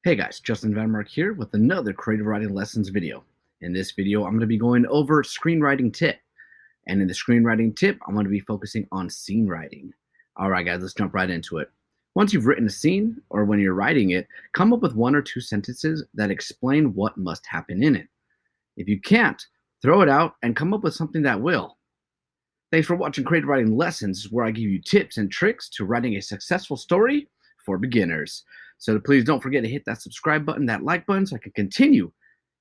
Hey guys, Justin Vanmark here with another creative writing lessons video. In this video, I'm going to be going over screenwriting tip. And in the screenwriting tip, I'm going to be focusing on scene writing. All right, guys, let's jump right into it. Once you've written a scene, or when you're writing it, come up with one or two sentences that explain what must happen in it. If you can't, throw it out and come up with something that will. Thanks for watching Creative Writing Lessons, where I give you tips and tricks to writing a successful story for beginners. So please don't forget to hit that subscribe button, that like button, so I can continue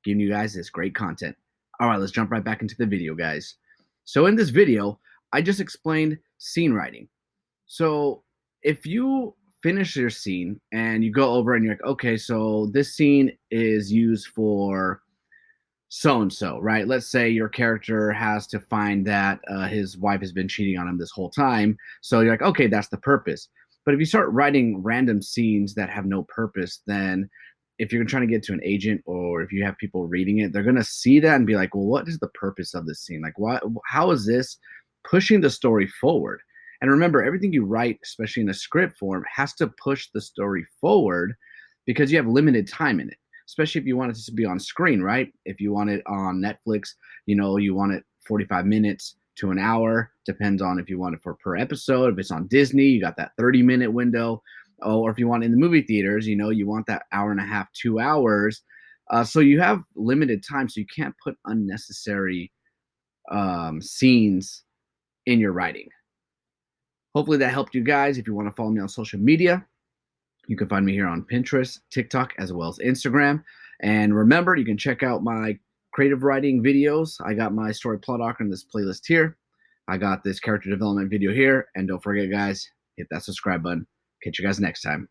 giving you guys this great content. All right, let's jump right back into the video, guys. So in this video, I just explained scene writing. So if you finish your scene and you go over and you're like, okay, so this scene is used for so and so, right? Let's say your character has to find that his wife has been cheating on him this whole time. So you're like, okay, that's the purpose. But if you start writing random scenes that have no purpose, then if you're trying to get to an agent or if you have people reading it, they're going to see that and be like, well, what is the purpose of this scene? Like, what, how is this pushing the story forward? And remember, everything you write, especially in a script form, has to push the story forward because you have limited time in it, especially if you want it to be on screen, right? If you want it on Netflix, you want it 45 minutes to an hour, depends on if you want it for per episode. If it's on Disney, you got that 30-minute window. Oh, or if you want it in the movie theaters, you want that hour and a half, 2 hours. So you have limited time, so you can't put unnecessary scenes in your writing. Hopefully that helped you guys. If you want to follow me on social media, you can find me here on Pinterest, TikTok, as well as Instagram. And remember, you can check out my creative writing videos. I got my story plot arc in this playlist here. I got this character development video here. And don't forget, guys, hit that subscribe button. Catch you guys next time.